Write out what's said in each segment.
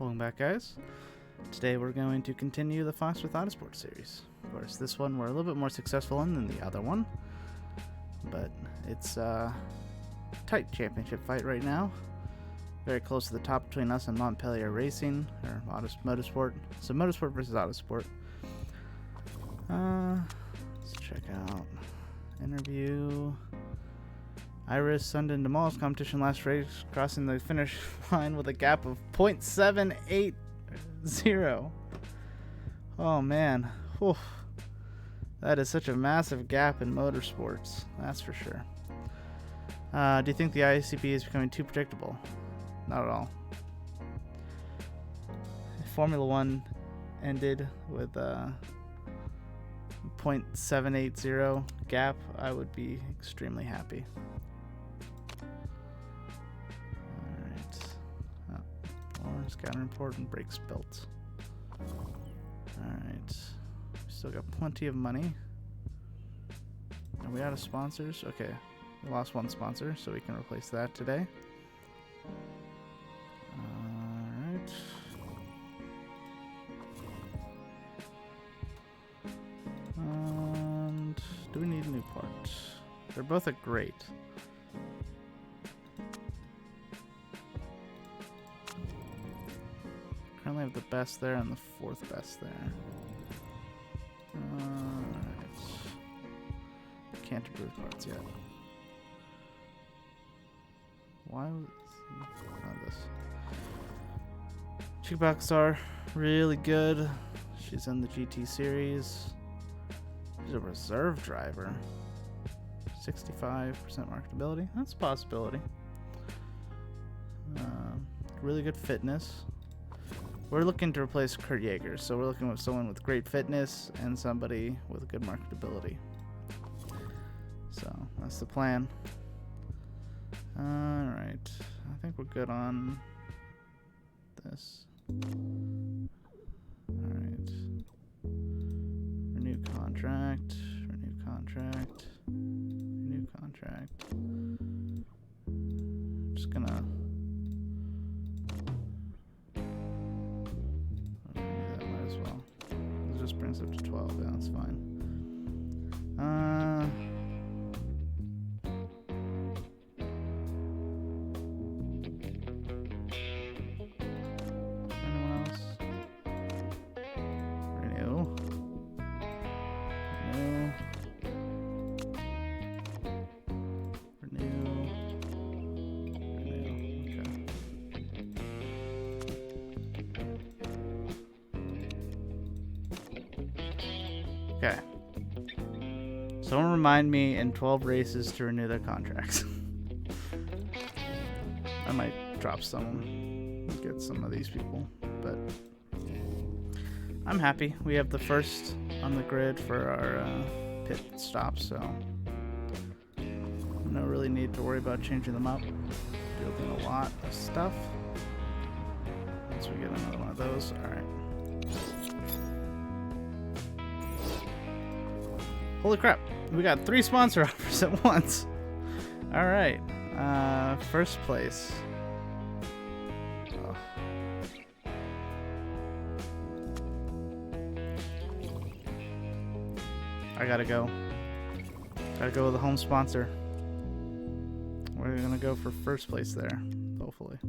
Welcome back, guys. Today we're going to continue the Fox with Autosport series. Of course, this one we're a little bit more successful in than the other one, but it's a tight championship fight right now. Very close to the top between us and Montpellier Racing, or Motorsport. So Motorsport versus Autosport. Let's check out interview. Iris Sundin Demolished competition last race, crossing the finish line with a gap of .780. Oh man, whew. That is such a massive gap in motorsports, that's for sure. Do you think the ICP is becoming too predictable? Not at all. If Formula One ended with a .780 gap, I would be extremely happy. Scatter report and brakes built. Alright. Still got plenty of money. Are we out of sponsors? Okay. We lost one sponsor, so we can replace that today. Alright. And do we need a new part? They're both a great. Currently have the best there and the fourth best there. Alright. Can't improve parts yet. Why was not this? Chickbox are really good. She's in the GT series. She's a reserve driver. 65% marketability. That's a possibility. Really good fitness. We're looking to replace Kurt Yeager, so we're looking with someone with great fitness and somebody with good marketability. So that's the plan. Alright, I think we're good on this. Alright. Renew contract, renew contract, renew contract. Just gonna brings up to 12. Yeah, that's fine. Anyone else? Renew. Okay. Someone remind me in 12 races to renew their contracts. I might drop some, get some of these people, but I'm happy. We have the first on the grid for our pit stop, so no really need to worry about changing them up. Building a lot of stuff. Once we get another one of those, all right. Holy crap, we got 3 sponsor offers at once. All right, first place. Oh. I gotta go. Gotta go with the home sponsor. We're gonna go for first place there, hopefully.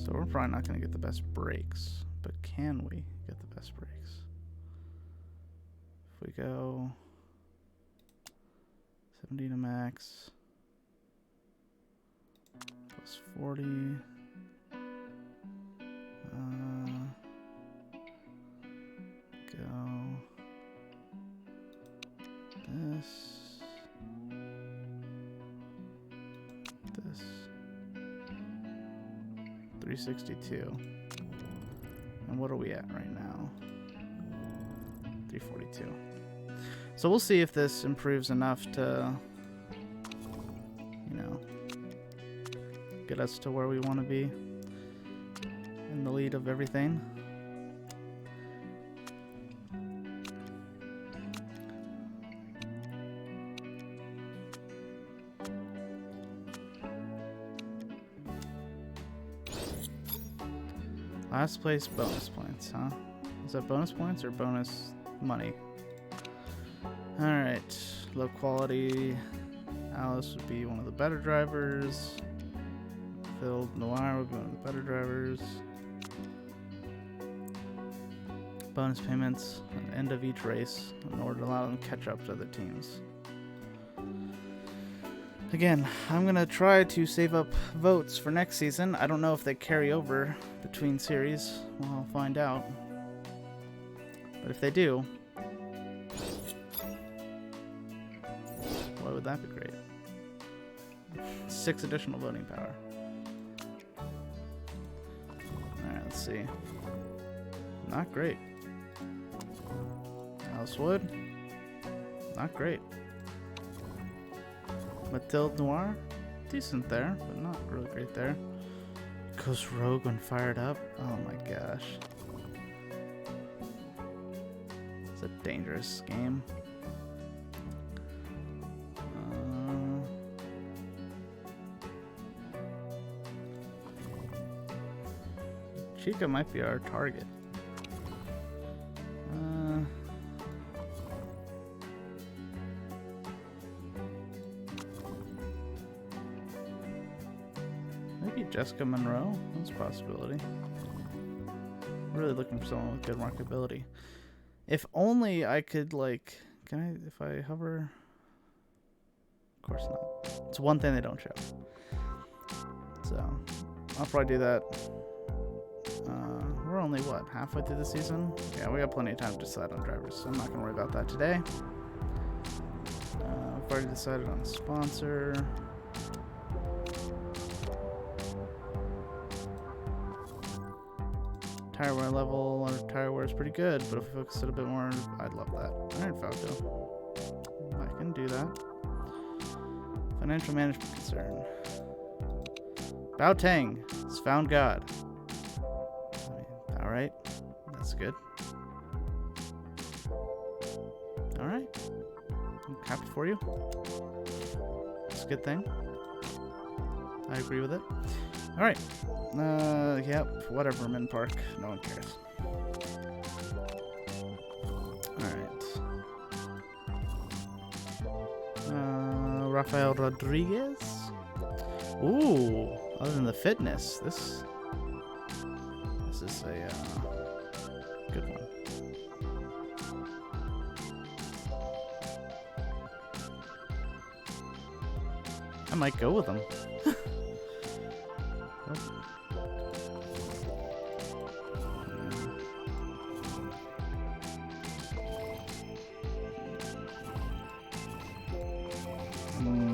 So we're probably not going to get the best brakes, but can we get the best brakes? If we go 70 to max, plus 40, go 362. And what are we at right now? 342. So we'll see if this improves enough to, you know, get us to where we want to be in the lead of everything. Last place bonus points, huh? Is that bonus points or bonus money? Alright, low quality. Alice would be one of the better drivers. Phil Noir would be one of the better drivers. Bonus payments at the end of each race in order to allow them to catch up to other teams. Again, I'm going to try to save up votes for next season. I don't know if they carry over between series. Well, I'll find out. But if they do, why would that be great? 6 additional voting power. Alright, let's see. Not great. Alice Wood. Not great. Mathilde Noir, decent there, but not really great there. Goes rogue when fired up. Oh my gosh. It's a dangerous game. Chica might be our target. Maybe Jessica Monroe? That's a possibility. Really looking for someone with good marketability. If only I could, like... Can I... If I hover... Of course not. It's one thing they don't show. So, I'll probably do that. We're only, what, halfway through the season? Yeah, we got plenty of time to decide on drivers, so I'm not going to worry about that today. I've already decided on a sponsor. Tire wear level, our tire wear is pretty good, but if we focus it a bit more, I'd love that. Alright, Falco. I can do that. Financial management concern. Bao Tang has found God. Alright, that's good. Alright. I'm happy for you. It's a good thing. I agree with it. Alright. Yep, whatever, Min Park. No one cares. Alright. Rafael Rodriguez? Ooh, other than the fitness, this is a good one. I might go with him.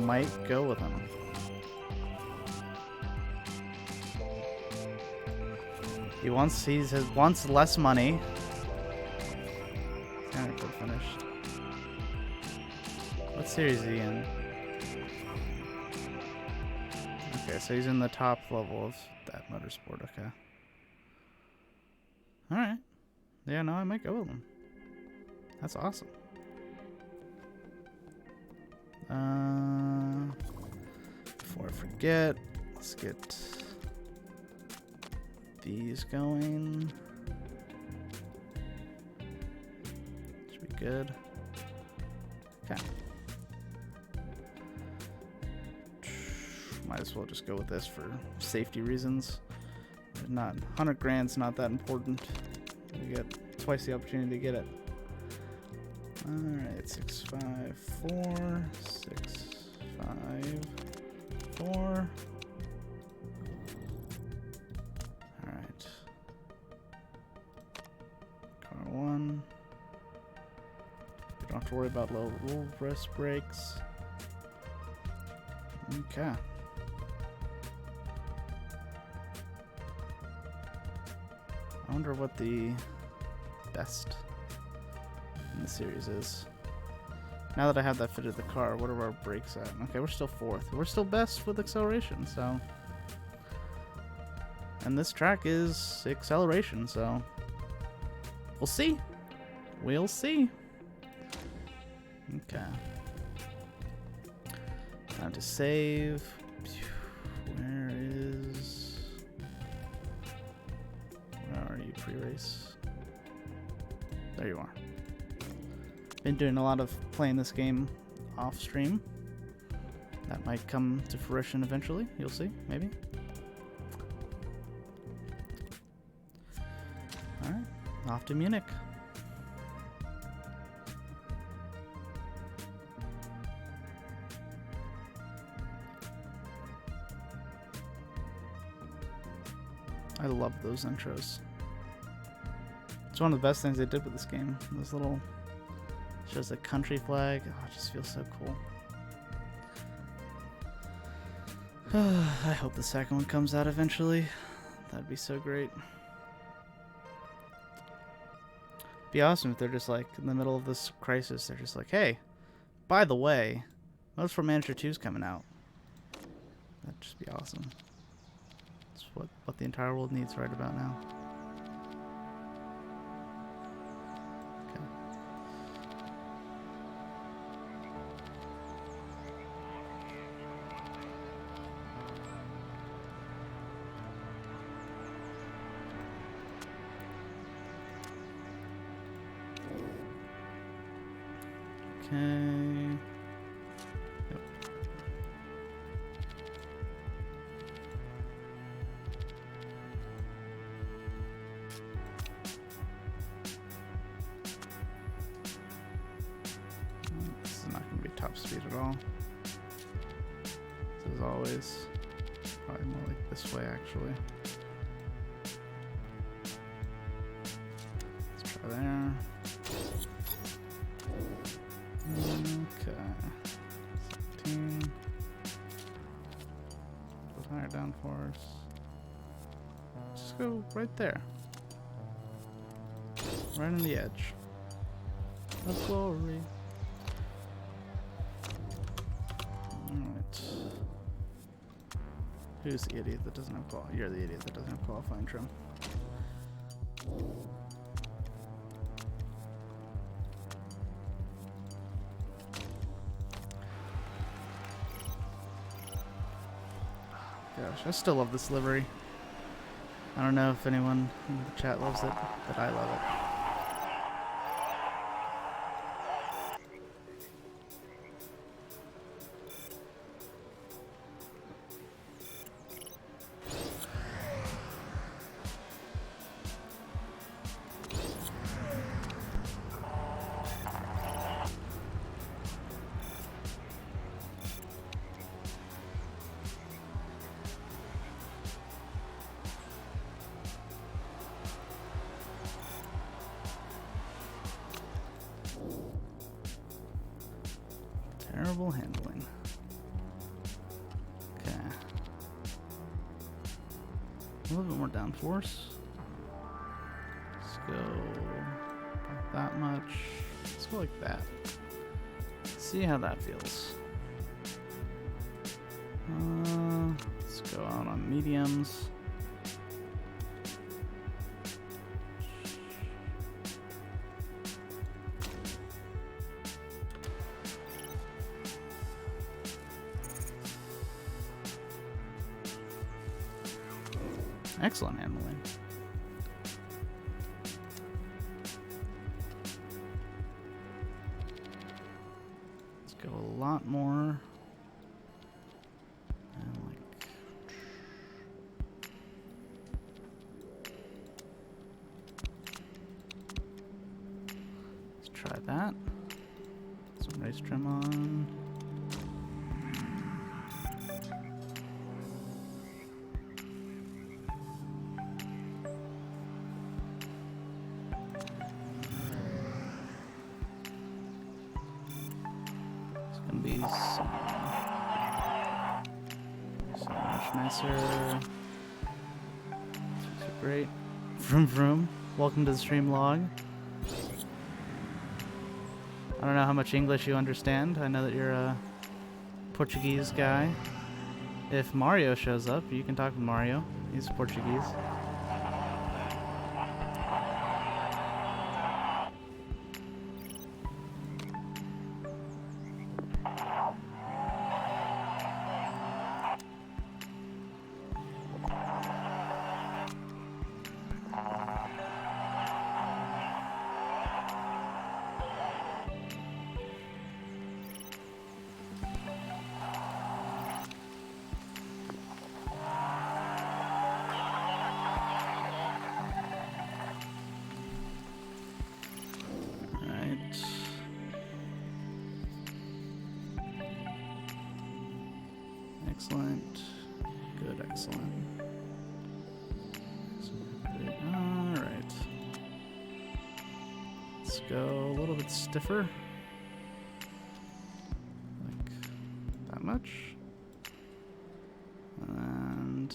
Might go with him. He wants less money. Alright, good finish. What series is he in? Okay, so he's in the top level of that Motorsport, okay. Alright. Yeah, no, I might go with him. That's awesome. Before I forget, let's get these going. Should be good. Okay. Might as well just go with this for safety reasons. Not 100 grand's not that important. You get twice the opportunity to get it. Alright, 654, 654. Alright. Car 1. You don't have to worry about low wrist brakes. Okay. I wonder what the best in the series is. Now that I have that fitted to the car, what are our brakes at? Okay, we're still 4th. We're still best with acceleration, so... And this track is acceleration, so... We'll see. We'll see. Okay. Time to save. Where are you, pre-race? There you are. Been doing a lot of playing this game off stream. That might come to fruition eventually. You'll see, maybe. Alright, off to Munich. I love those intros. It's one of the best things they did with this game. Those little... shows the country flag. Oh, it just feels so cool. I hope the second one comes out eventually. That'd be so great. Be awesome if they're just like in the middle of this crisis. They're just like, hey, by the way, Motorsport Manager 2 is coming out. That'd just be awesome. It's what the entire world needs right about now. Okay. Yep. This is not going to be top speed at all. This is always probably more like this way, actually. Let's try there. Okay. 17. Put higher downforce. Just go right there. Right on the edge. Of glory. Alright. Who's the idiot that doesn't have qualifying? You're the idiot that doesn't have qualifying trim. Gosh, I still love this livery. I don't know if anyone in the chat loves it, but I love it. Terrible handling. Okay. A little bit more downforce. Let's go about that much. Let's go like that. See how that feels. Let's go out on mediums. Excellent handling. Let's go a lot more. And like, let's try that. Some race trim on. Be so much nicer. So great. Vroom vroom. Welcome to the stream log. I don't know how much English you understand. I know that you're a Portuguese guy. If Mario shows up, you can talk with Mario. He's Portuguese. Excellent. Good, excellent. Alright. Let's go a little bit stiffer. Like that much. And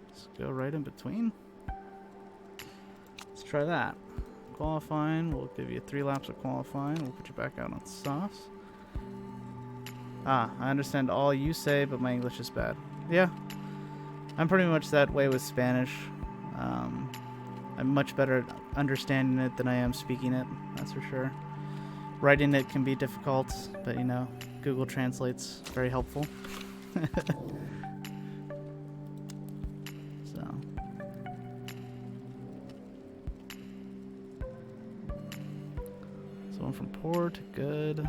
let's go right in between. Let's try that. Qualifying, we'll give you 3 laps of qualifying. We'll put you back out on softs. Ah, I understand all you say, but my English is bad. Yeah, I'm pretty much that way with Spanish. I'm much better at understanding it than I am speaking it, that's for sure. Writing it can be difficult, but you know, Google Translate's very helpful. So. So from poor to good.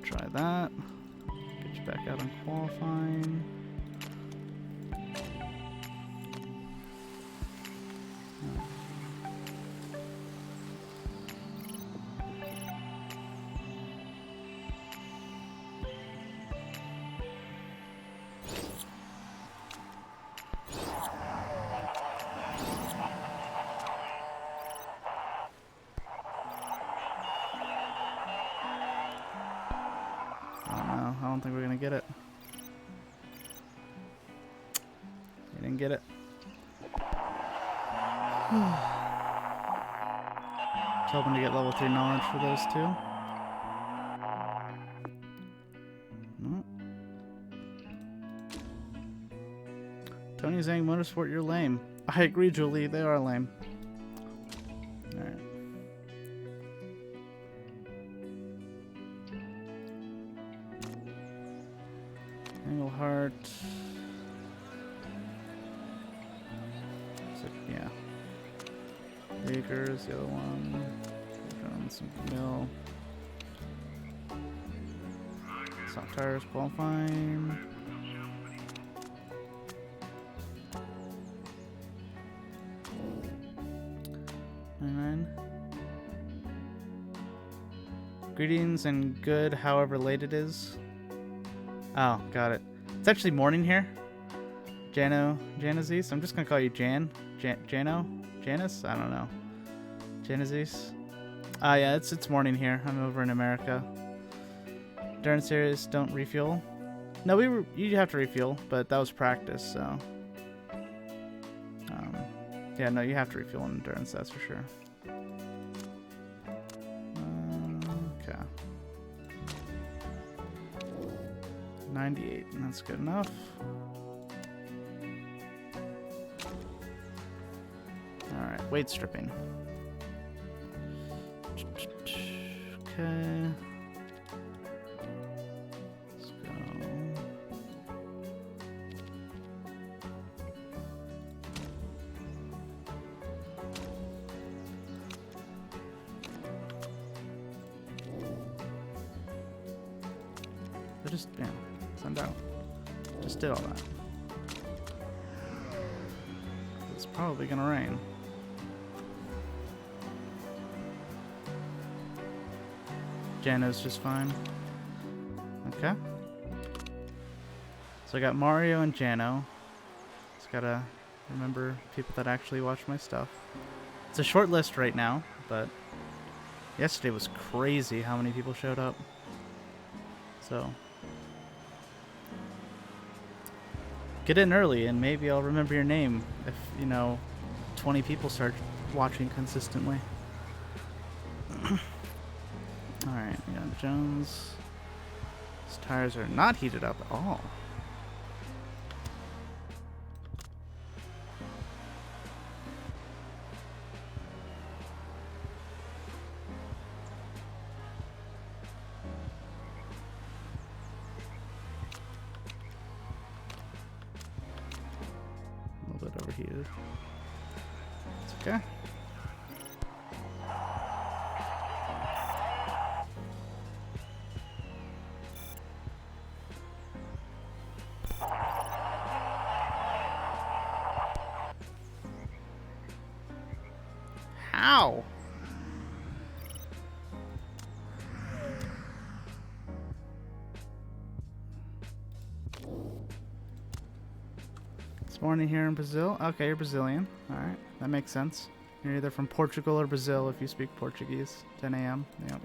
Try that. Get you back out on qualifying. I don't think we're gonna get it. You didn't get it. I was hoping to get level 3 knowledge for those two. No. Tony saying Motorsport, you're lame. I agree, Julie. They are lame. Alright. Engelhart. So, yeah. Baker's the other one. Johnson, Mill. Soft tires qualifying. Greetings and good, however late it is. Oh, got it. It's actually morning here. Janazis. I'm just gonna call you Janice? I don't know. Janazis. Yeah, it's morning here. I'm over in America. Darn serious, don't refuel. No, you have to refuel, but that was practice, so. Yeah, no, you have to refuel in endurance, that's for sure. Okay. 98, that's good enough. Alright, weight stripping. Okay. Let's go. I just, yeah, send out. Just did all that. It's probably gonna rain. Jano's just fine. Okay. So I got Mario and Jano. Just gotta remember people that actually watch my stuff. It's a short list right now, but Yesterday was crazy how many people showed up. So get in early and maybe I'll remember your name if, 20 people start watching consistently. Alright, we got Jones. His tires are not heated up at all. A little bit overheated. It's okay. How? It's morning here in Brazil. Okay, you're Brazilian. Alright, that makes sense. You're either from Portugal or Brazil if you speak Portuguese. 10 a.m. Yep.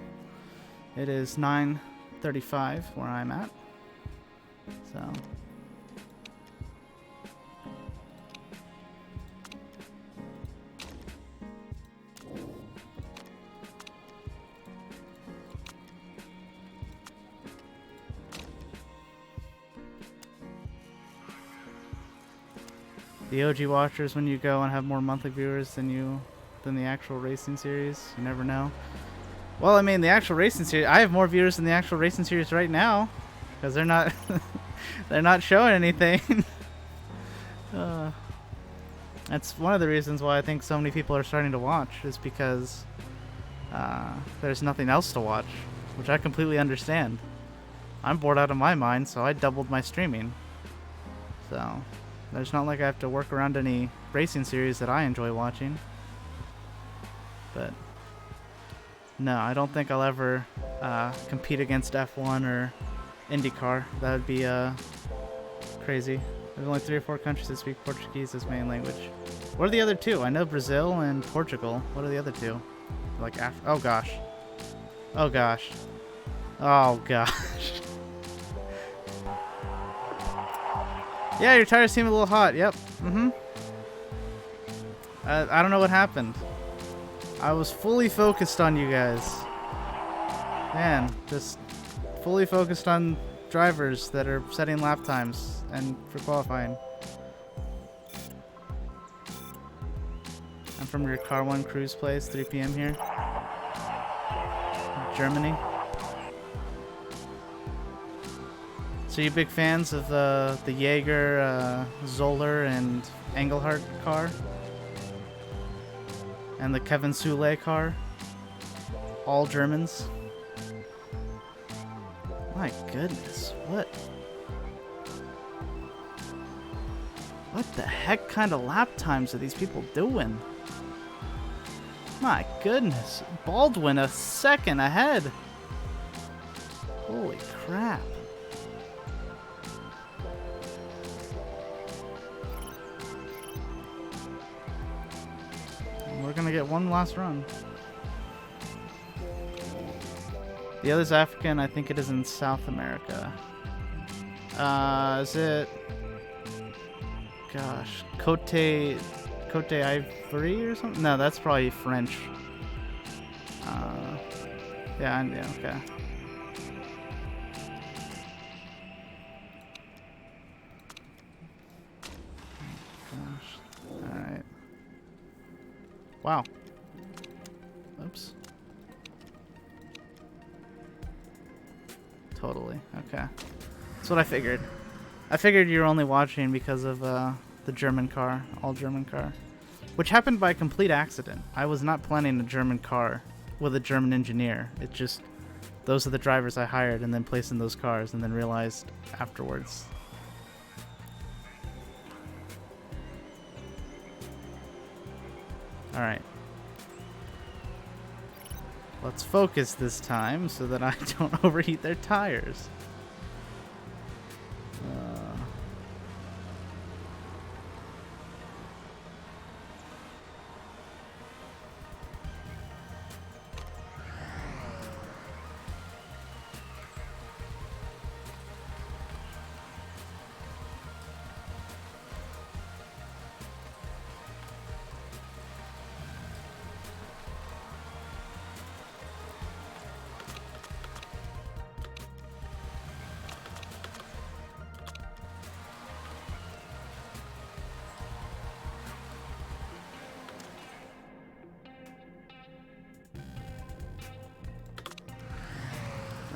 It is 9:35 where I'm at. So... the OG watchers, when you go and have more monthly viewers than the actual racing series, you never know. Well, I mean, the actual racing series, I have more viewers than the actual racing series right now, because they're not they're not showing anything. That's one of the reasons why I think so many people are starting to watch, is because there's nothing else to watch, which I completely understand. I'm bored out of my mind, so I doubled my streaming. So it's not like I have to work around any racing series that I enjoy watching. But no, I don't think I'll ever compete against F1 or IndyCar. That would be crazy. There's only 3 or 4 countries that speak Portuguese as main language. What are the other 2? I know Brazil and Portugal. What are the other 2? Like oh gosh. Oh gosh. Oh gosh. Yeah, your tires seem a little hot. Yep. I don't know what happened. I was fully focused on you guys. Man, just fully focused on drivers that are setting lap times and for qualifying. I'm from your Car 1 cruise place, 3 p.m. here. Germany. So you big fans of the Jaeger, Zoller, and Engelhardt car? And the Kevin Soule car? All Germans? My goodness, what the heck kind of lap times are these people doing? My goodness, Baldwin a second ahead. Holy crap. We're gonna get one last run. The other's African. I think it is in South America. Is it? Gosh, Cote d'Ivoire or something? No, that's probably French. Yeah, okay. Gosh. Alright. Wow. Oops. Totally. Okay. That's what I figured. I figured you were only watching because of the German car, all German car. Which happened by complete accident. I was not planning a German car with a German engineer. It just, those are the drivers I hired and then placed in those cars and then realized afterwards. Alright. Let's focus this time so that I don't overheat their tires.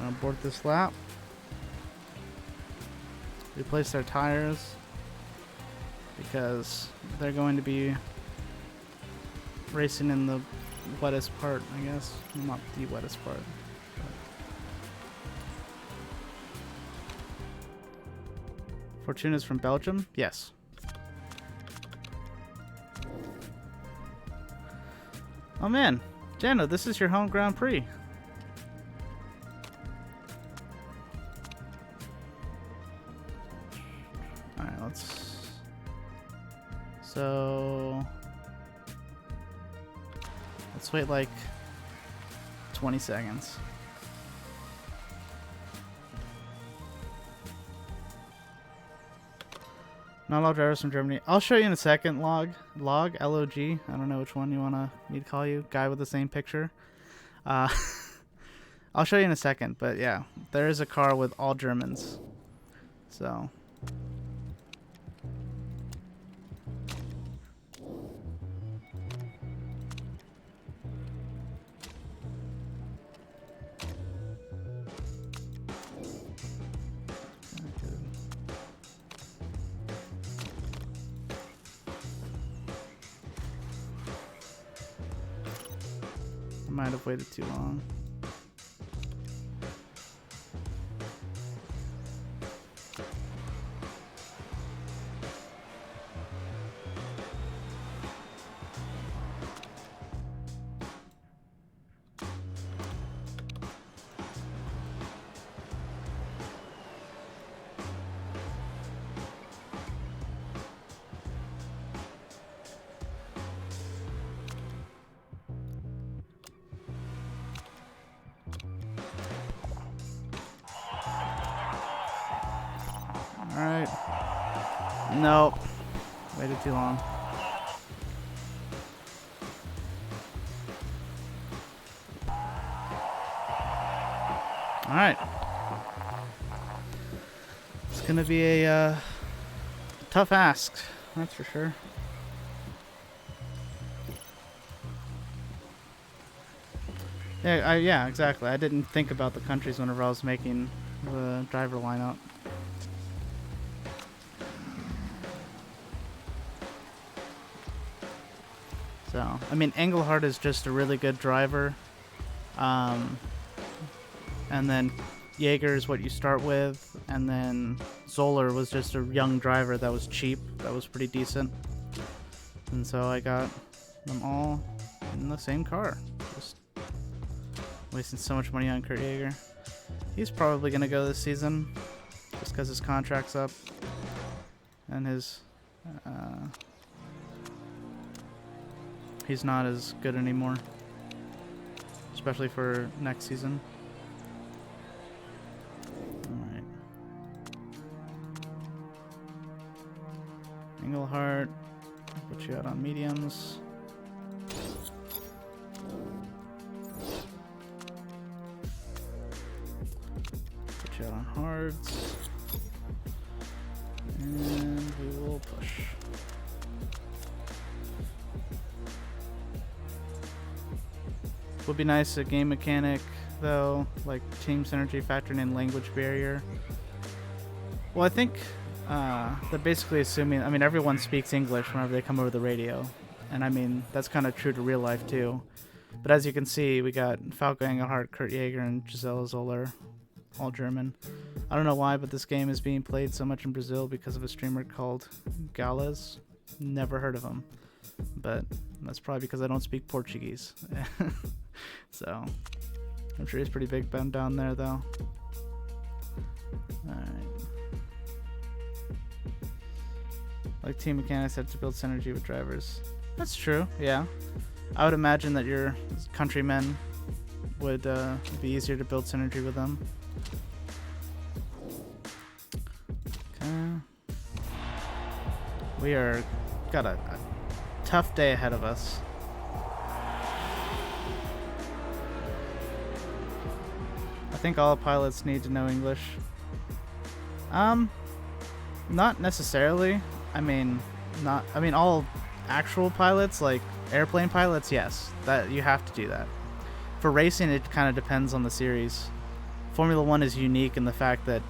Gonna abort this lap. Replace their tires because they're going to be racing in the wettest part, I guess. Not the wettest part. Fortuna's from Belgium? Yes. Oh man, Jano, this is your home Grand Prix. Alright, let's wait like 20 seconds. Not all drivers from Germany. I'll show you in a second. Log, L-O-G. I don't know which one you want me to call you. Guy with the same picture. I'll show you in a second. But yeah, there is a car with all Germans. So. Might have waited too long. Alright. Nope. Waited too long. Alright. It's gonna be a tough ask, that's for sure. Yeah, exactly. I didn't think about the countries whenever I was making the driver lineup. So, I mean, Engelhardt is just a really good driver. And then Jaeger is what you start with. And then Zoller was just a young driver that was cheap. That was pretty decent. And so I got them all in the same car. Just wasting so much money on Kurt Jaeger. He's probably going to go this season. Just because his contract's up. And his... he's not as good anymore, especially for next season. Alright. Engelhardt, put you out on mediums. Put you out on hards. And we will push. Would be nice a game mechanic though, like team synergy factoring in language barrier. Well, I think they're basically assuming, I mean, everyone speaks English whenever they come over the radio. And I mean, that's kind of true to real life too. But as you can see, we got Falco Engelhardt, Kurt Jaeger, and Gisela Zoller, all German. I don't know why, but this game is being played so much in Brazil because of a streamer called Gales. Never heard of him. But that's probably because I don't speak Portuguese. So, I'm sure he's pretty big down there, though. Alright. Like team mechanics have to build synergy with drivers. That's true, yeah. I would imagine that your countrymen would be easier to build synergy with them. Okay. We got a tough day ahead of us. I think all pilots need to know English. Not necessarily. I mean, all actual pilots, like airplane pilots, yes, that you have to do that. For racing, it kind of depends on the series. Formula One is unique in the fact that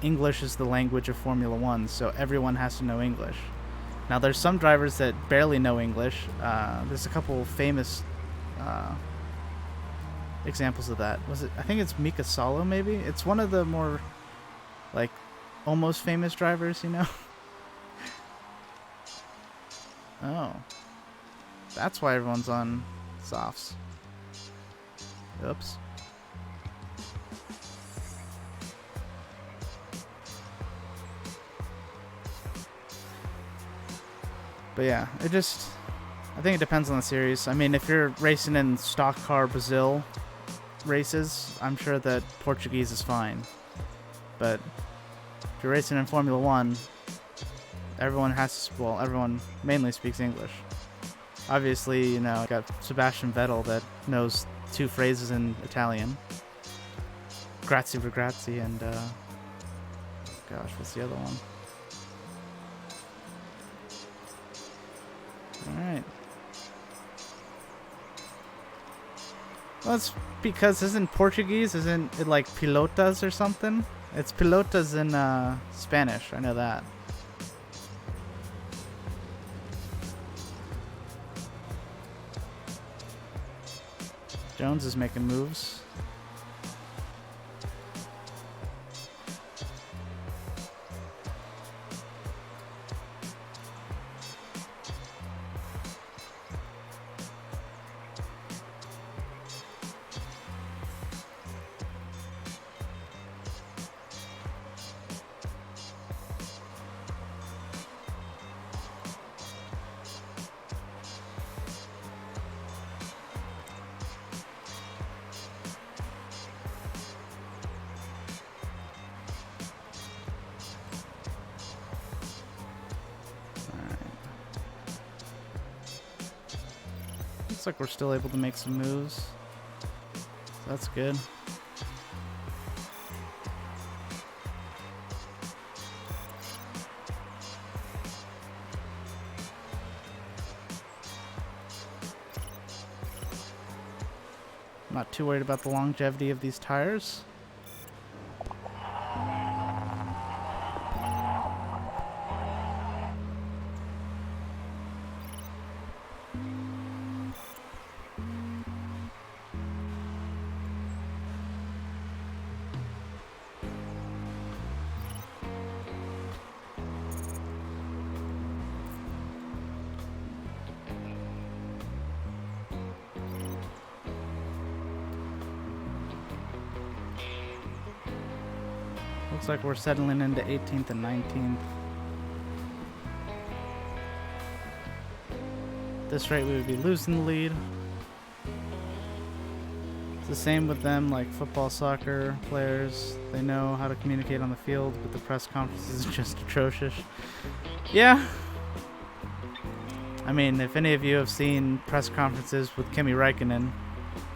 English is the language of Formula One, so everyone has to know English. Now, there's some drivers that barely know English. There's a couple famous examples of that. I think it's Mika Salo, maybe? It's one of the more, like, almost famous drivers, you know? Oh. That's why everyone's on softs. Oops. But yeah, I think it depends on the series. I mean, if you're racing in stock car Brazil races, I'm sure that Portuguese is fine. But if you're racing in Formula One, everyone mainly speaks English. Obviously, you know, got Sebastian Vettel that knows 2 phrases in Italian. Grazie ragazzi and, gosh, what's the other one? Alright. Well, it's because isn't it like pilotas or something? It's pilotas in Spanish, I know that. Jones is making moves. Looks like we're still able to make some moves. So that's good. I'm not too worried about the longevity of these tires. Looks like we're settling into 18th and 19th. At this rate, we would be losing the lead. It's the same with them, like football, soccer players. They know how to communicate on the field, but the press conferences is just atrocious. Yeah. I mean, if any of you have seen press conferences with Kimi Räikkönen,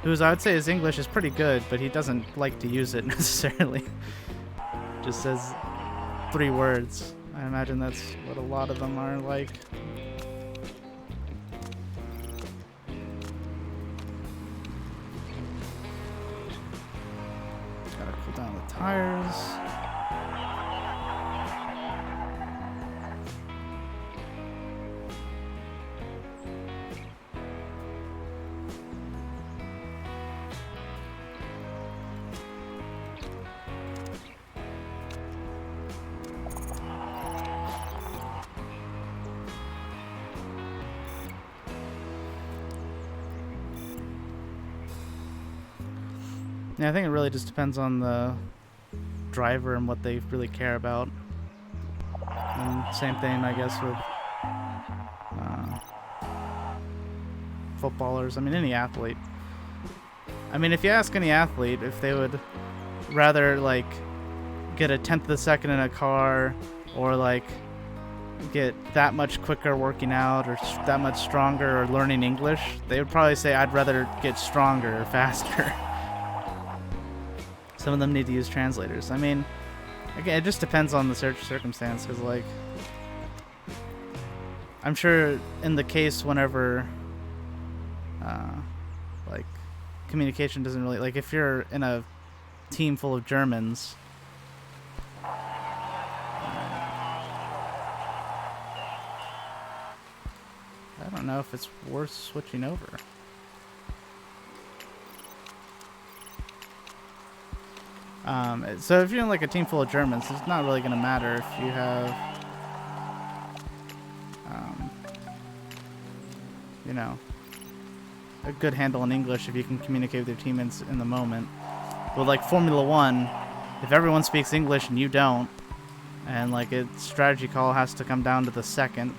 whose I would say his English is pretty good, but he doesn't like to use it necessarily. Just says 3 words. I imagine that's what a lot of them are like. Gotta cool down the tires. Yeah, I think it really just depends on the driver and what they really care about. And same thing, I guess, with footballers. I mean, any athlete. I mean, if you ask any athlete if they would rather, like, get a 10th of a second in a car or, like, get that much quicker working out or that much stronger or learning English, they would probably say, I'd rather get stronger or faster. Some of them need to use translators. I mean, again, it just depends on the circumstance, because, like, I'm sure in the case whenever, like, communication doesn't really, like, if you're in a team full of Germans. I don't know if it's worth switching over. So if you're in like a team full of Germans, it's not really going to matter if you have, you know, a good handle in English if you can communicate with your teammates in the moment. But like Formula 1, if everyone speaks English and you don't, and like a strategy call has to come down to the second,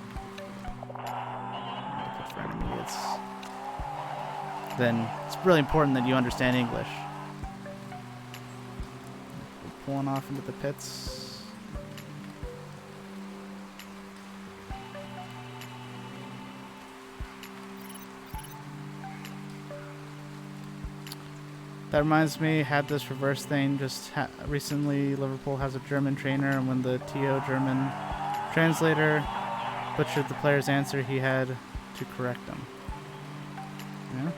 then it's really important that you understand English. We're pulling off into the pits. That reminds me, had this reverse thing just recently. Liverpool has a German trainer, and when the TO German translator butchered the player's answer, he had to correct him. Yeah.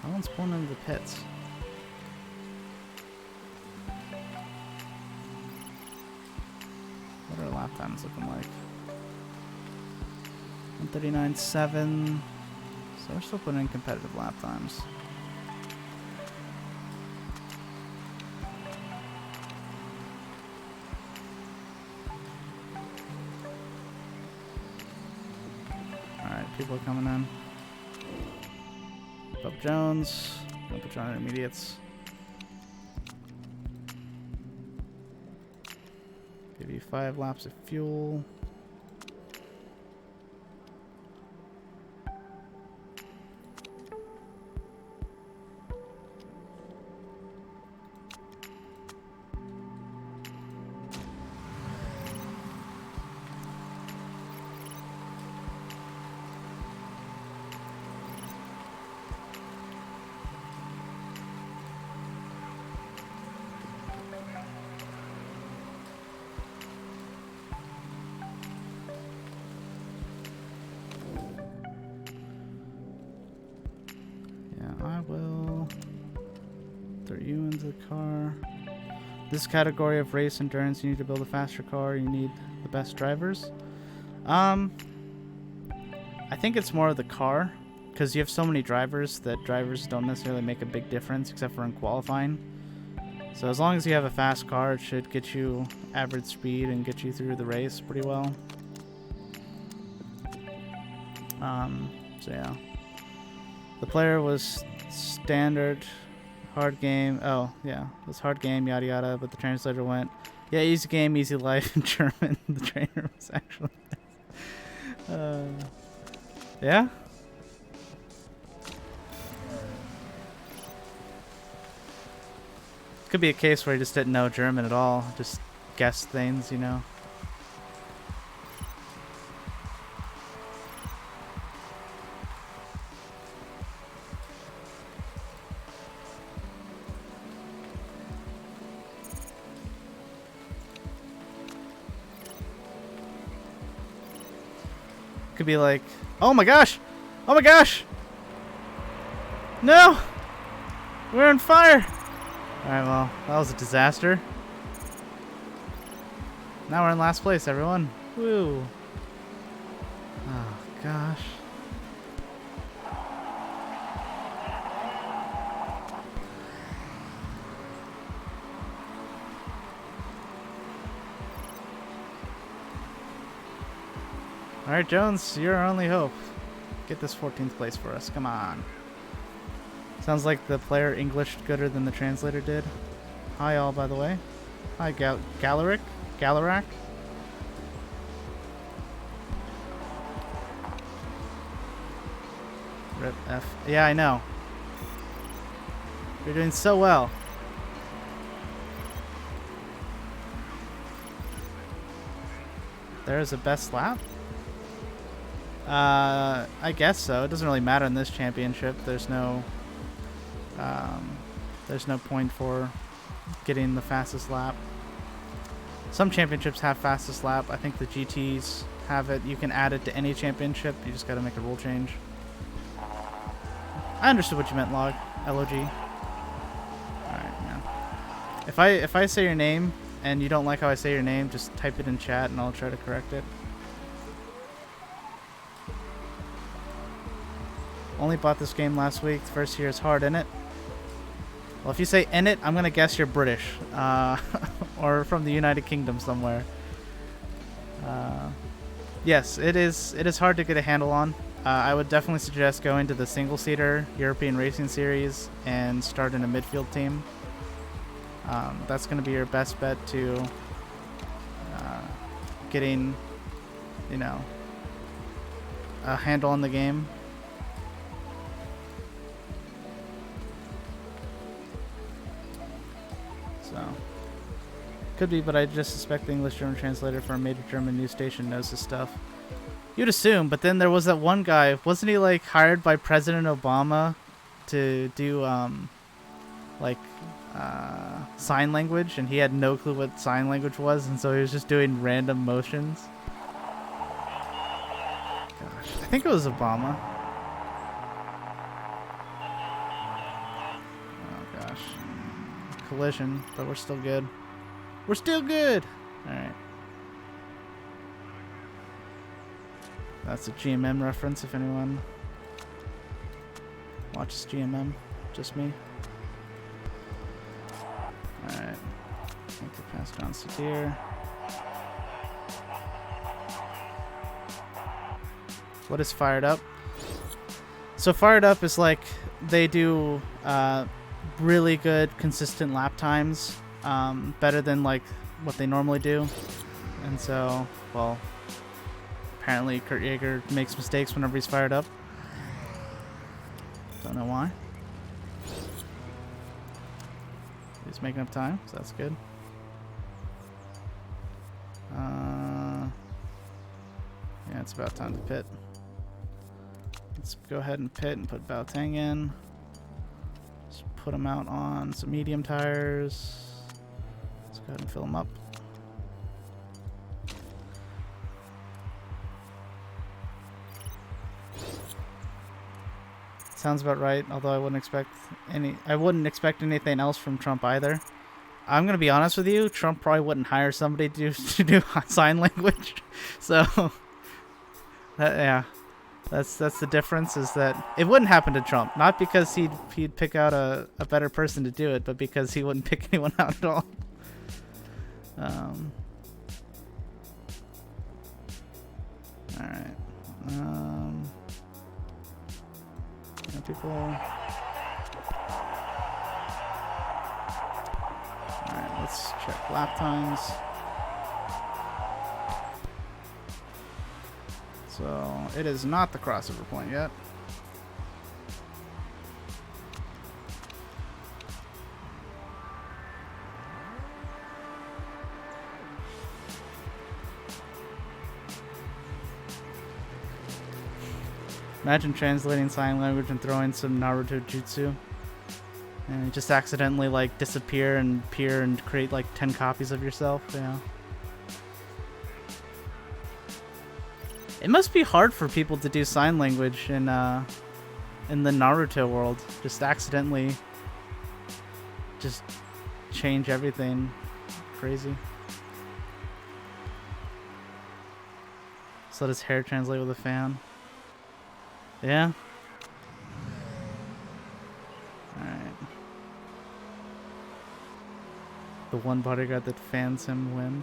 No one's pulling into the pits. What are lap times looking like? 1:39.7. So we're still putting in competitive lap times. Alright, people are coming in. Bob Jones. Gonna put you on intermediates. Give you 5 laps of fuel. I will throw you into the car. This category of race endurance, you need to build a faster car. You need the best drivers. I think it's more of the car, because you have so many drivers that drivers don't necessarily make a big difference except for in qualifying. So as long as you have a fast car, it should get you average speed and get you through the race pretty well. So yeah. The player was standard, hard game. Oh, yeah. It was hard game, yada yada. But the translator went, yeah, easy game, easy life in German. The trainer was actually... yeah? Could be a case where he just didn't know German at all. Just guessed things, you know. Could be like, oh my gosh! Oh my gosh! No! We're on fire! Alright, well, that was a disaster. Now we're in last place, everyone. Woo! Oh gosh. Alright, Jones, you're our only hope. Get this 14th place for us. Come on. Sounds like the player Englished gooder than the translator did. Hi, all, by the way. Hi, Galaric? Rip F. Yeah, I know. You're doing so well. There's a best lap? I guess so. It doesn't really matter in this championship. There's no point for getting the fastest lap. Some championships have fastest lap. I think the GTs have it. You can add it to any championship. You just got to make a rule change. I understood what you meant, log. LOG. Alright, yeah. If I say your name and you don't like how I say your name, just type it in chat and I'll try to correct it. Only bought this game last week. The first year is hard, innit? Well, if you say "in it," I'm gonna guess you're British, or from the United Kingdom somewhere. Yes, it is hard to get a handle on. I would definitely suggest going to the single-seater European Racing Series and start in a midfield team. That's gonna be your best bet to getting, you know, a handle on the game. So, could be, but I just suspect the English-German translator for a major German news station knows his stuff. You'd assume, but then there was that one guy, wasn't he like hired by President Obama to do sign language, and he had no clue what sign language was, and so he was just doing random motions. Gosh, I think it was Obama. Oh gosh. Collision, but we're still good. We're still good! Alright. That's a GMM reference if anyone watches GMM. Just me. Alright. Make the pass down Sadir. What is fired up? So fired up is like they do really good consistent lap times, better than like what they normally do, and so, well, apparently Kurt Yeager makes mistakes whenever he's fired up. Don't know why. He's making up time, so that's good. Yeah, it's about time to pit. Let's go ahead and pit and put Baoteng in. Let's put him out on some medium tires. Let's go ahead and fill him up. Sounds about right, although I wouldn't expect anything else from Trump either. I'm gonna be honest with you, Trump probably wouldn't hire somebody to do sign language. So yeah. That's the difference, is that it wouldn't happen to Trump. Not because he'd pick out a better person to do it, but because he wouldn't pick anyone out at all. Alright. People. Alright, let's check lap times. So it is not the crossover point yet. Imagine translating sign language and throwing some Naruto jutsu, and you just accidentally like disappear and appear and create like 10 copies of yourself. Yeah. It must be hard for people to do sign language in the Naruto world. Just accidentally just change everything. Crazy. So let his hair translate with a fan. Yeah. Alright. The one bodyguard that fans him win.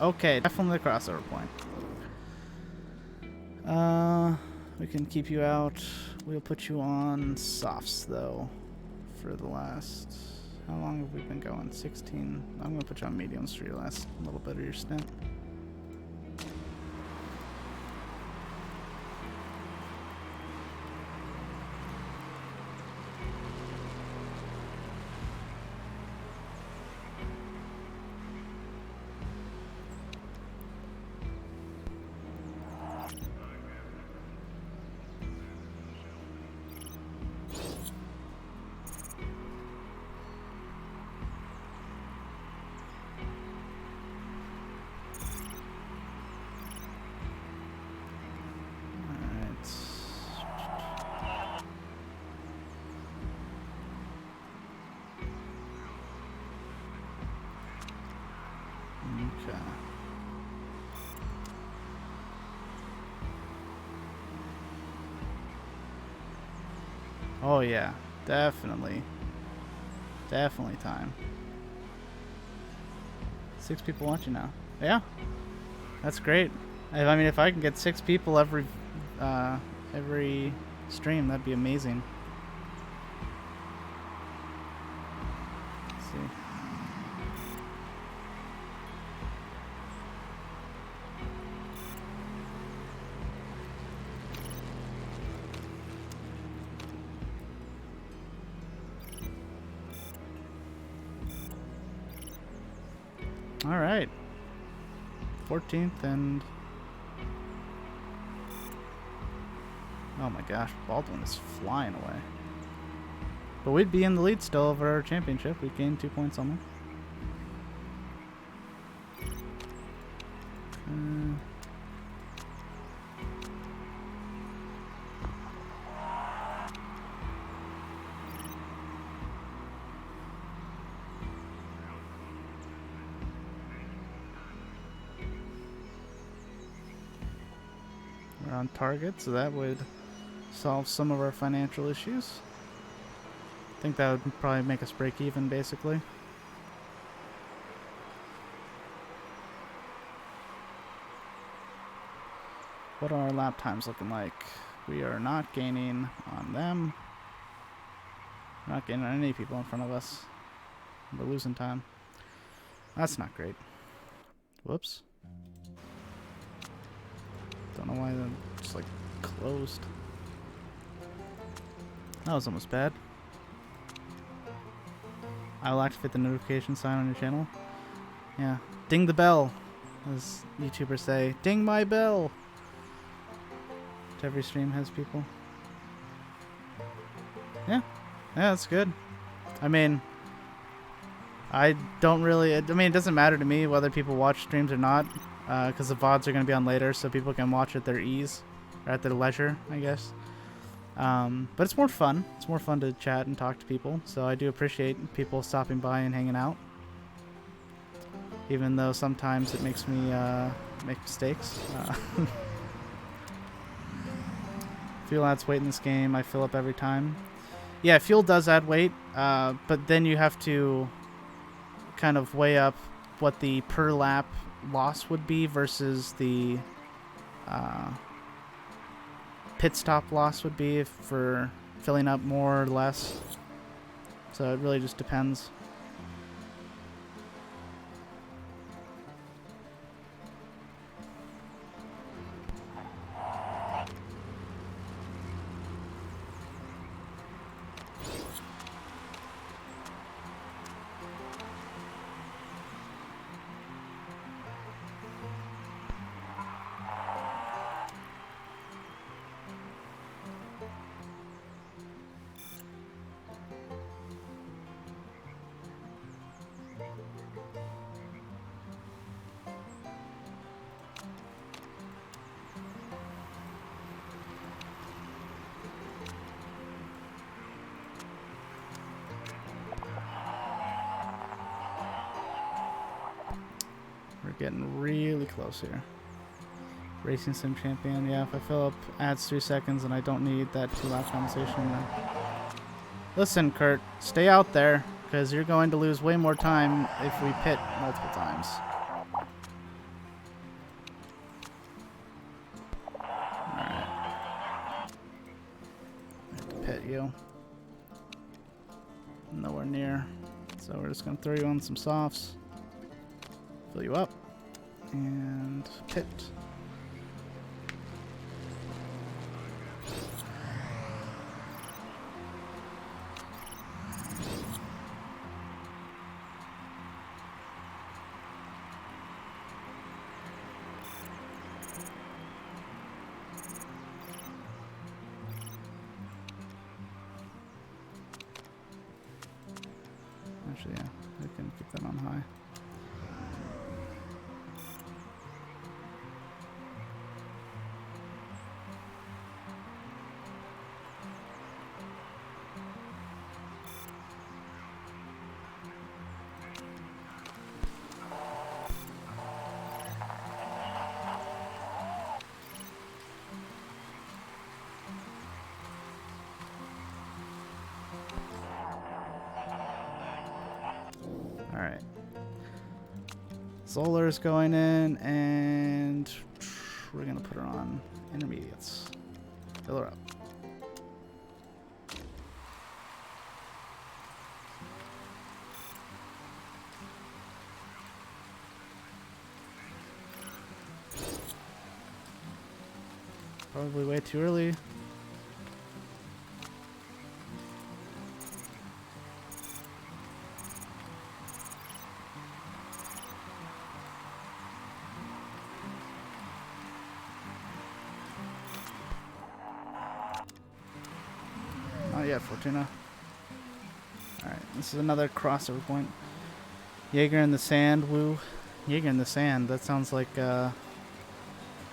Okay, definitely the crossover point. We can keep you out. We'll put you on softs though for the last. How long have we been going? 16. I'm gonna put you on mediums for your last little bit of your stint. Oh yeah, definitely. Definitely time. 6 people watching now. Yeah, that's great. I mean, if I can get 6 people every stream, that'd be amazing. Let's see. All right. 14th and... Oh my gosh, Baldwin is flying away. But we'd be in the lead still over our championship. We'd gain 2 points on them. We're on target, so that would solve some of our financial issues. I think that would probably make us break even, basically. What are our lap times looking like? We are not gaining on them. We're not gaining on any people in front of us. We're losing time. That's not great. Whoops. Don't know why they're just like closed. That was almost bad. I will activate the notification sign on your channel. Yeah. Ding the bell, as YouTubers say. Ding my bell! Every stream has people. Yeah. Yeah, that's good. I mean, I don't really... I mean, it doesn't matter to me whether people watch streams or not, because the VODs are going to be on later, so people can watch at their ease, or at their leisure, I guess. But it's more fun. It's more fun to chat and talk to people, so I do appreciate people stopping by and hanging out. Even though sometimes it makes me make mistakes. Fuel adds weight in this game. I fill up every time. Yeah, fuel does add weight, but then you have to kind of weigh up what the per lap loss would be versus the pit stop loss would be for filling up more or less. So it really just depends. We're getting really close here. Racing Sim Champion. Yeah, if I fill up adds 3 seconds and I don't need that 2-lap compensation, then... Listen, Kurt, stay out there, because you're going to lose way more time if we pit multiple times. Alright. I have to pit you. Nowhere near. So we're just going to throw you on some softs. Fill you up. And pit. Actually, yeah, we can keep that on high. Zolar's going in, and we're gonna put her on intermediates. Fill her up. Probably way too early. Not yet, Fortuna. Alright, this is another crossover point. Jaeger in the sand, woo. Jaeger in the sand, that sounds like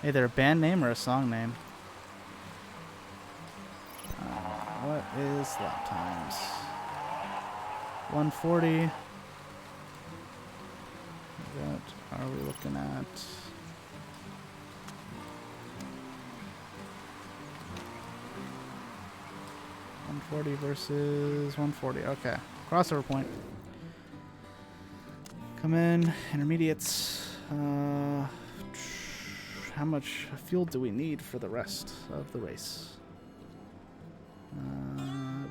either a band name or a song name. What is lap times? 140. What are we looking at? .140 versus 140. Okay. Crossover point. Come in. Intermediates. How much fuel do we need for the rest of the race?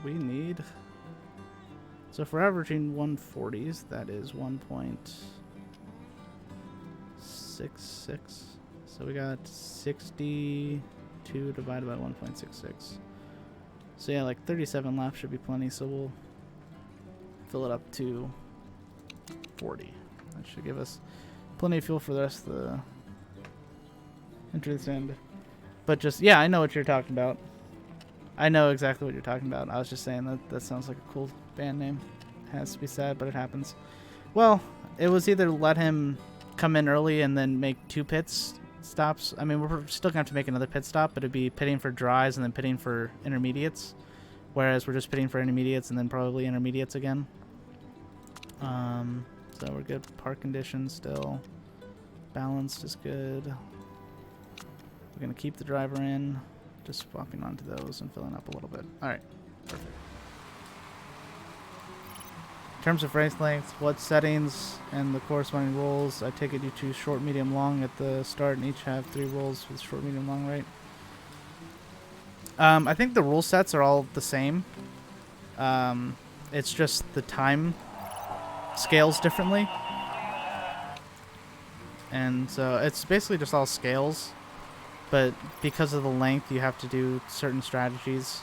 We need... So if we're averaging 140s, that is 1.66. So we got 62 divided by 1.66. So yeah, like 37 laps should be plenty, so we'll fill it up to 40. That should give us plenty of fuel for the rest of the entrance end. But just, yeah, I know what you're talking about. I know exactly what you're talking about. I was just saying that sounds like a cool band name. It has to be sad, but it happens. Well, it was either let him come in early and then make 2 pits stops. I mean, we're still going to have to make another pit stop, but it'd be pitting for dries and then pitting for intermediates. Whereas we're just pitting for intermediates and then probably intermediates again. So we're good. Park conditions still. Balanced is good. We're going to keep the driver in. Just swapping onto those and filling up a little bit. Alright, perfect. In terms of race length, what settings and the corresponding rolls, I take it you choose short, medium, long at the start and each have 3 rolls with short, medium, long, right? I think the rule sets are all the same. It's just the time scales differently. And so it's basically just all scales. But because of the length, you have to do certain strategies.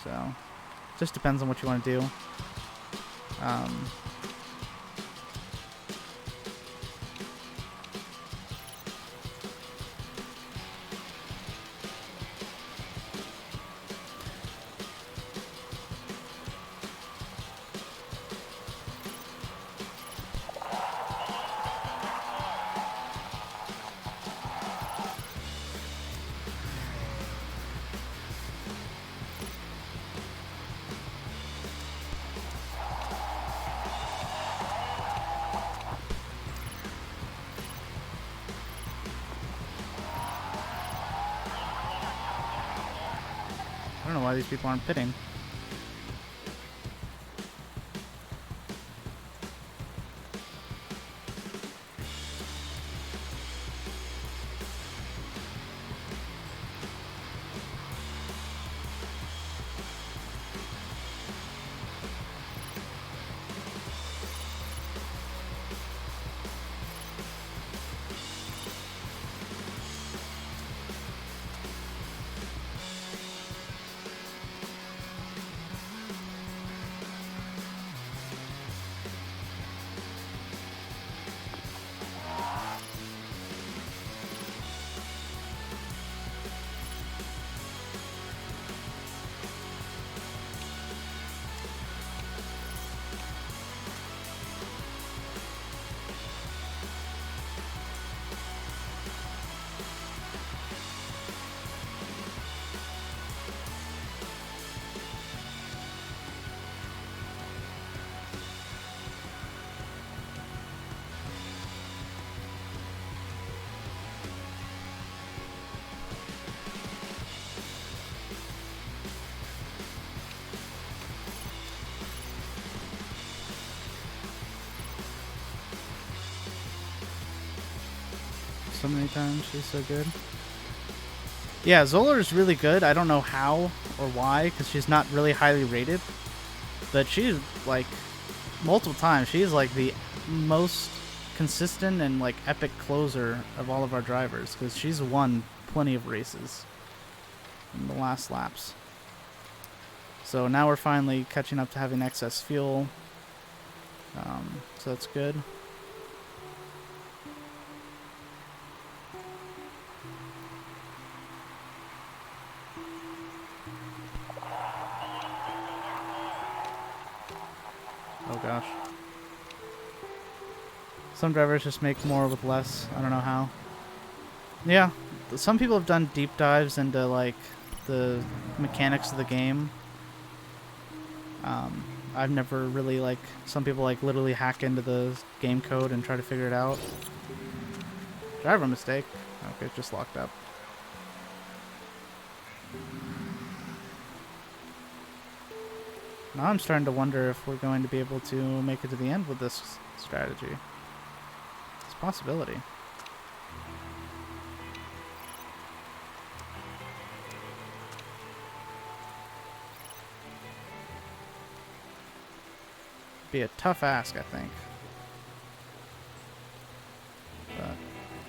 So, it just depends on what you want to do. I don't know why these people aren't pitting. so many times. She's so good. Yeah, Zola is really good. I don't know how or why, because she's not really highly rated. But she's, like, multiple times, she's, like, the most consistent and, like, epic closer of all of our drivers, because she's won plenty of races in the last laps. So now we're finally catching up to having excess fuel. So that's good. Oh gosh. Some drivers just make more with less. I don't know how. Yeah, some people have done deep dives into like the mechanics of the game. I've never really like, some people like literally hack into the game code and try to figure it out. Driver mistake. Okay, just locked up. Now I'm starting to wonder if we're going to be able to make it to the end with this strategy. It's a possibility. Be a tough ask, I think. But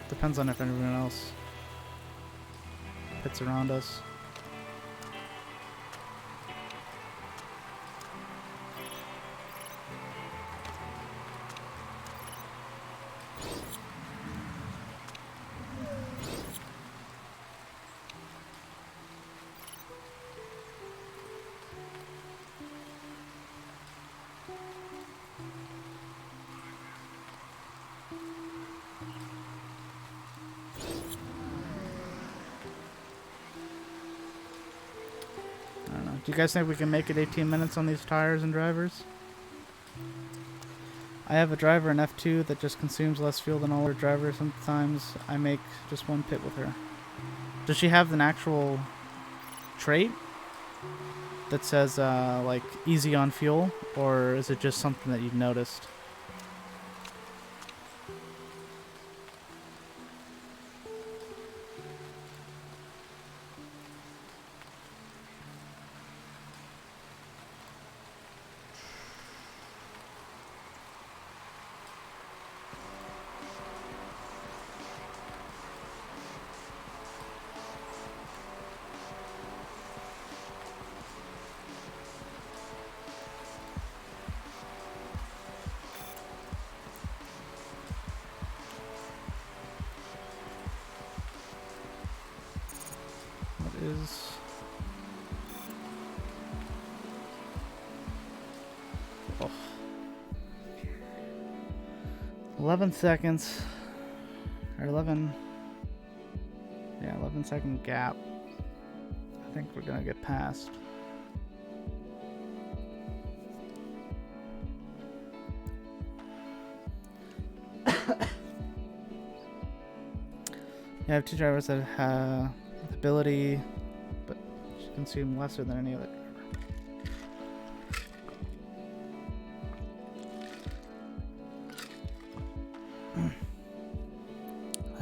depends on if anyone else hits around us. Do you guys think we can make it 18 minutes on these tires and drivers? I have a driver in F2 that just consumes less fuel than all her drivers. Sometimes I make just one pit with her. Does she have an actual trait that says like easy on fuel, or is it just something that you've noticed? Is 11 seconds or 11 second gap. I think we're gonna get past. I have two drivers that have ability, but consume lesser than any other driver.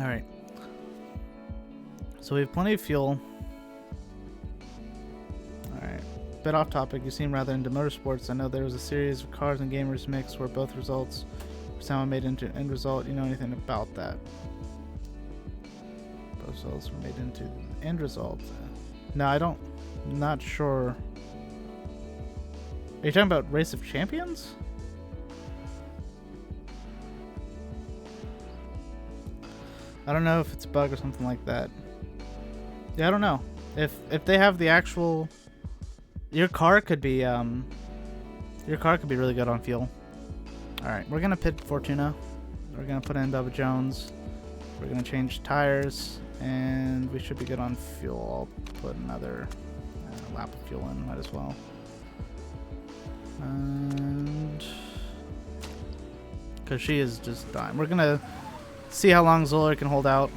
Alright. So we have plenty of fuel. Alright. Bit off topic, you seem rather into motorsports. I know there was a series of cars and gamers mix where both results were somehow made into an end result. You know anything about that? Both results were made into the end result. No, I don't. I'm not sure. Are you talking about Race of Champions? I don't know if it's a bug or something like that. Yeah, I don't know. If they have the actual, your car could be really good on fuel. All right, we're gonna pit Fortuna. We're gonna put in Bubba Jones. We're gonna change tires, and we should be good on fuel. I'll put another lap of fuel in. Might as well. And because she is just dying, we're gonna see how long Zoller can hold out.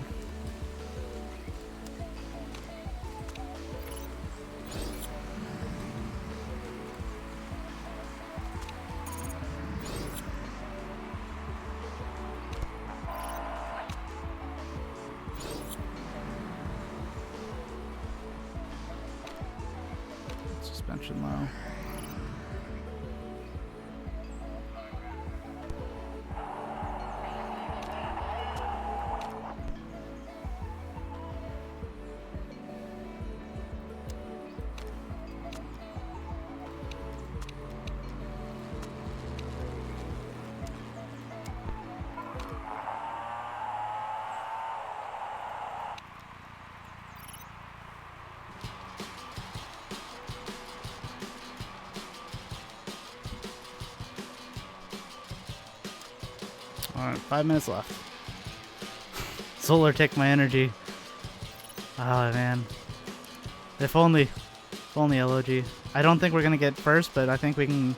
suspension low. Alright, 5 minutes left. Solar, take my energy. Oh man. If only LOG. I don't think we're gonna get first, but I think we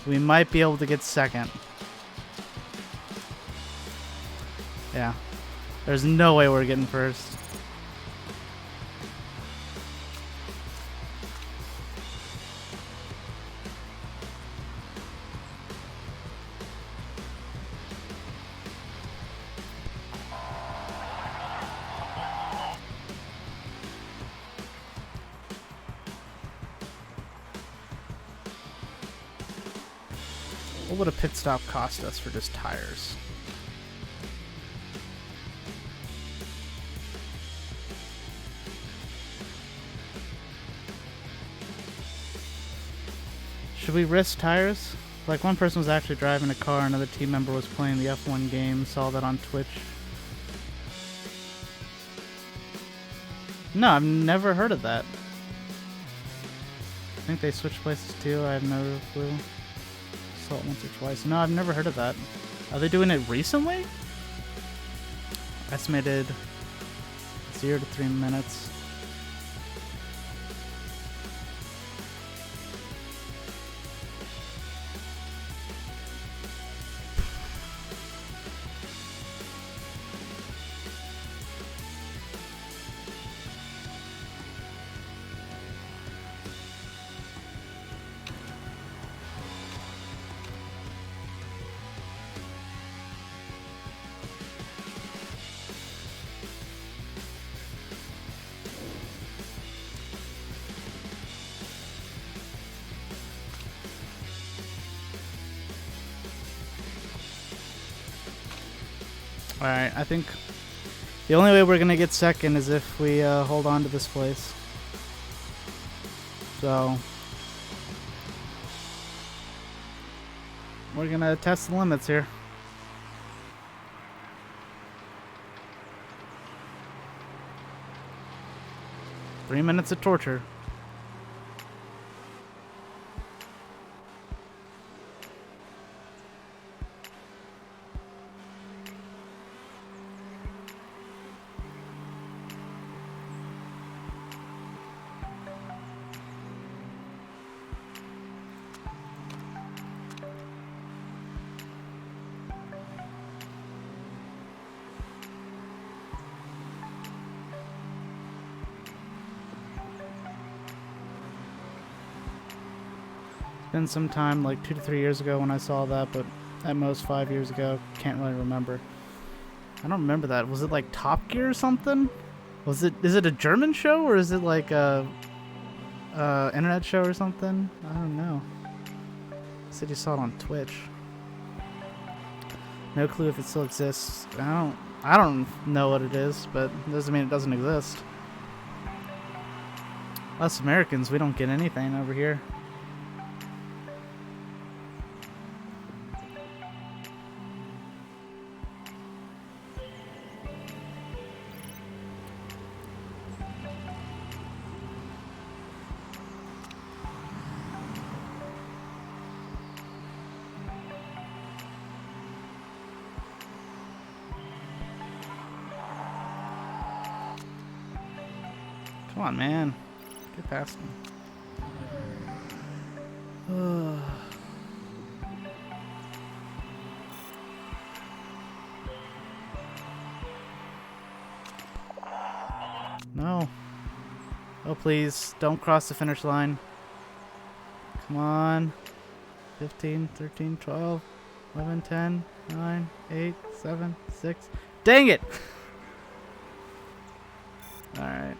might be able to get second. Yeah. There's no way we're getting first. What would a pit stop cost us for just tires? Should we risk tires? Like, one person was actually driving a car, another team member was playing the F1 game, saw that on Twitch. No, I've never heard of that. I think they switched places too, I have no clue. Saw it once or twice. No, I've never heard of that. Are they doing it recently? Estimated 0 to 3 minutes. Alright, I think the only way we're going to get second is if we hold on to this place. So, we're going to test the limits here. Three minutes of torture. Been some time, like 2 to 3 years ago when I saw that, but at most 5 years ago. Can't really remember. I don't remember that. Was it like Top Gear or something? Is it a German show or is it like a internet show or something? I don't know. Said you saw it on Twitch. No clue if it still exists. I don't know what it is, but it doesn't mean it doesn't exist. Us Americans, we don't get anything over here. Come on, man. Get past him. No. Oh, please. Don't cross the finish line. Come on. 15, 13, 12, 11, 10, 9, 8, 7, 6. Dang it! Alright.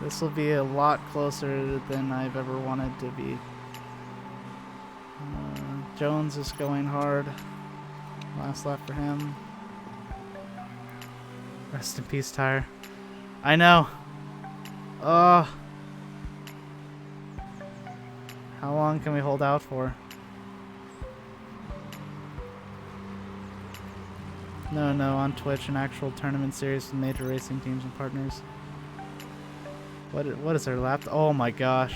This will be a lot closer than I've ever wanted to be. Jones is going hard. Last lap for him. Rest in peace, tire. I know. Oh. How long can we hold out for? No, on Twitch, an actual tournament series with major racing teams and partners. What is our lap? Oh my gosh.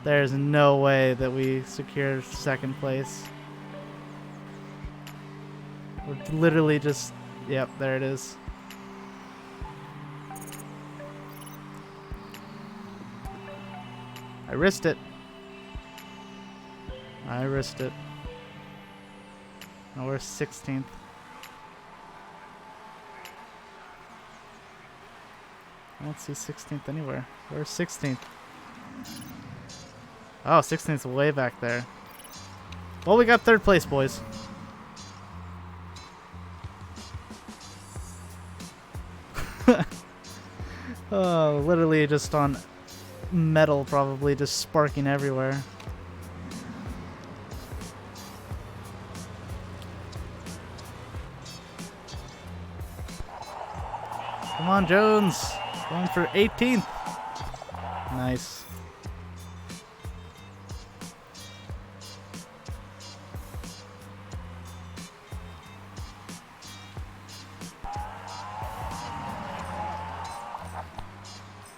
There's no way that we secure second place. We're literally just... Yep, there it is. I risked it. I risked it. Now we're 16th. I don't see 16th anywhere. Where's 16th? Oh, 16th's way back there. Well, we got third place, boys. Oh, literally just on metal, probably just sparking everywhere. Come on, Jones. Going for 18th. Nice.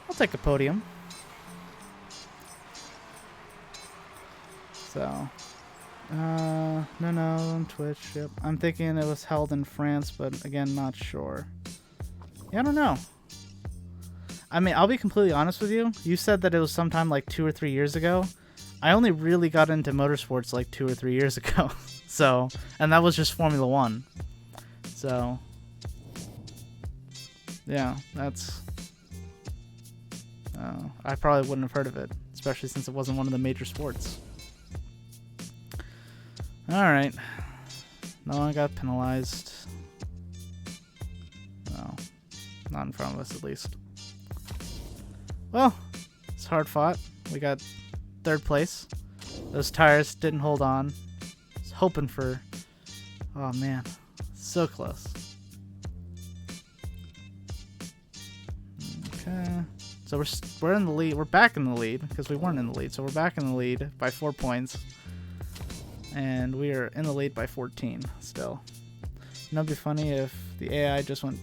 I'll take a podium. So, no, on Twitch. Yep. I'm thinking it was held in France, but again, not sure. Yeah, I don't know. I mean, I'll be completely honest with you. You said that it was sometime like 2 or 3 years ago. I only really got into motorsports like 2 or 3 years ago. So, and that was just Formula 1. So, yeah, that's... I probably wouldn't have heard of it, especially since it wasn't one of the major sports. Alright. No one got penalized. No. Not in front of us, at least. Well, it's hard fought. We got third place. Those tires didn't hold on. I was hoping for... Oh, man. So close. Okay. So we're in the lead. We're back in the lead because we weren't in the lead. So we're back in the lead by 4 points. And we are in the lead by 14 still. You know, it'd be funny if the AI just went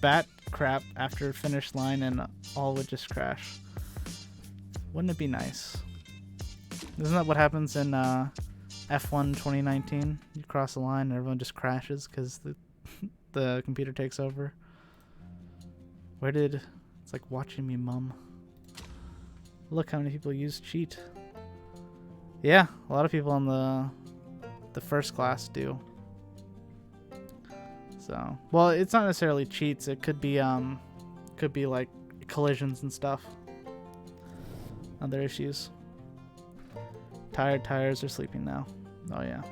bat crap after finish line and all would just crash. Wouldn't it be nice? Isn't that what happens in F1 2019? You cross the line and everyone just crashes because the computer takes over. It's like watching me, mum. Look how many people use cheat. Yeah, a lot of people on the first class do. So, well, it's not necessarily cheats. It could be like collisions and stuff. Other issues. Tired tires are sleeping now. Oh yeah.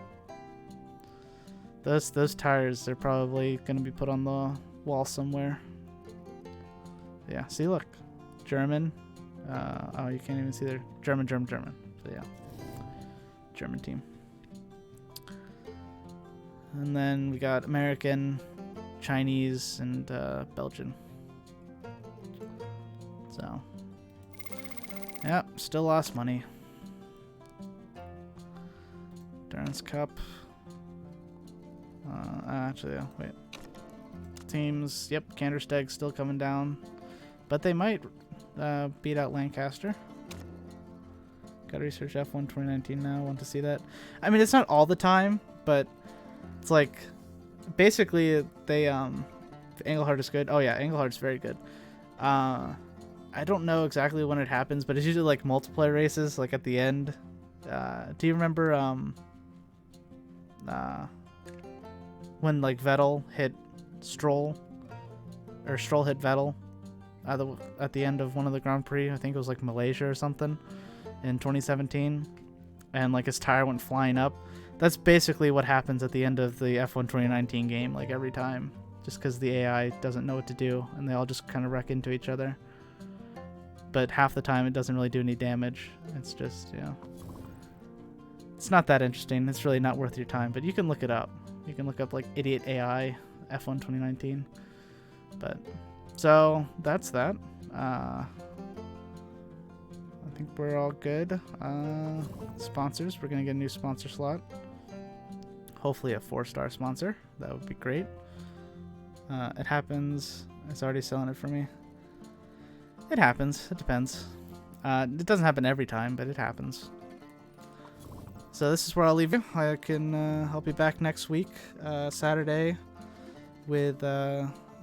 Those tires are probably gonna be put on the wall somewhere. Yeah. See, look, German. Oh, you can't even see there. German. So yeah, German team. And then we got American, Chinese, and Belgian. So, yep, still lost money. Endurance Cup. Actually, wait. Teams, yep, Kandersteg still coming down. But they might beat out Lancaster. Gotta research F1 2019 now. Want to see that. I mean, it's not all the time, but it's like, basically, Engelhard is good. Oh yeah, Engelhard's very good. I don't know exactly when it happens, but it's usually like multiplayer races, like at the end. Do you remember when like Vettel hit Stroll, or Stroll hit Vettel at the end of one of the Grand Prix? I think it was like Malaysia or something in 2017, and like his tire went flying up. That's basically what happens at the end of the F1 2019 game, like every time, just because the AI doesn't know what to do and they all just kind of wreck into each other. but half the time it doesn't really do any damage. It's just, you know, it's not that interesting. It's really not worth your time, but you can look it up. You can look up like Idiot AI F1 2019. But so that's that. I think we're all good. Sponsors, we're gonna get a new sponsor slot. Hopefully a 4-star sponsor. That would be great. It happens. It's already selling it for me. It happens. It depends. It doesn't happen every time, but it happens. So this is where I'll leave you. I'll be back next week, Saturday, with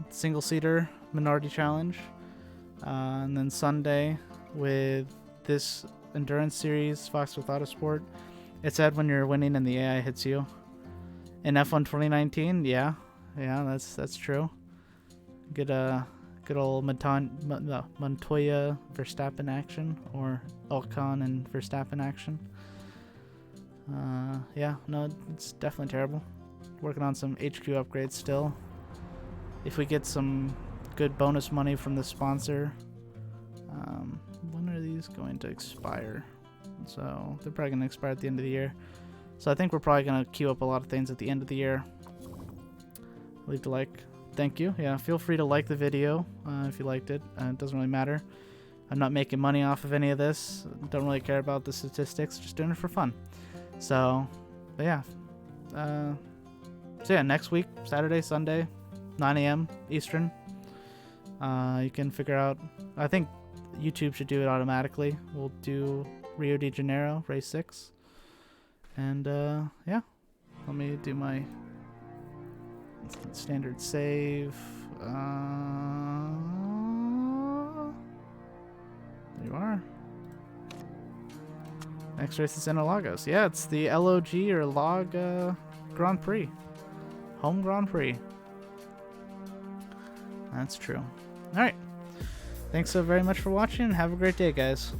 single-seater minority challenge, and then Sunday with this endurance series, Fox with Autosport. It said when you're winning and the AI hits you. In F1 2019, yeah, that's true. Good old Montoya Verstappen action, or Ocon and Verstappen action. Yeah, no, it's definitely terrible. Working on some HQ upgrades still. If we get some good bonus money from the sponsor, when are these going to expire? So they're probably going to expire at the end of the year. So I think we're probably going to queue up a lot of things at the end of the year. Leave a like. Thank you. Yeah, feel free to like the video if you liked it. It doesn't really matter. I'm not making money off of any of this. Don't really care about the statistics. Just doing it for fun. So, but yeah. So yeah, next week, Saturday, Sunday, 9 a.m. Eastern. You can figure out. I think YouTube should do it automatically. We'll do Rio de Janeiro, race 6. And yeah, let me do my standard save. There you are. Next race is Interlagos. Yeah, it's the LOG or Log Grand Prix. Home Grand Prix. That's true. Alright. Thanks so very much for watching. Have a great day, guys.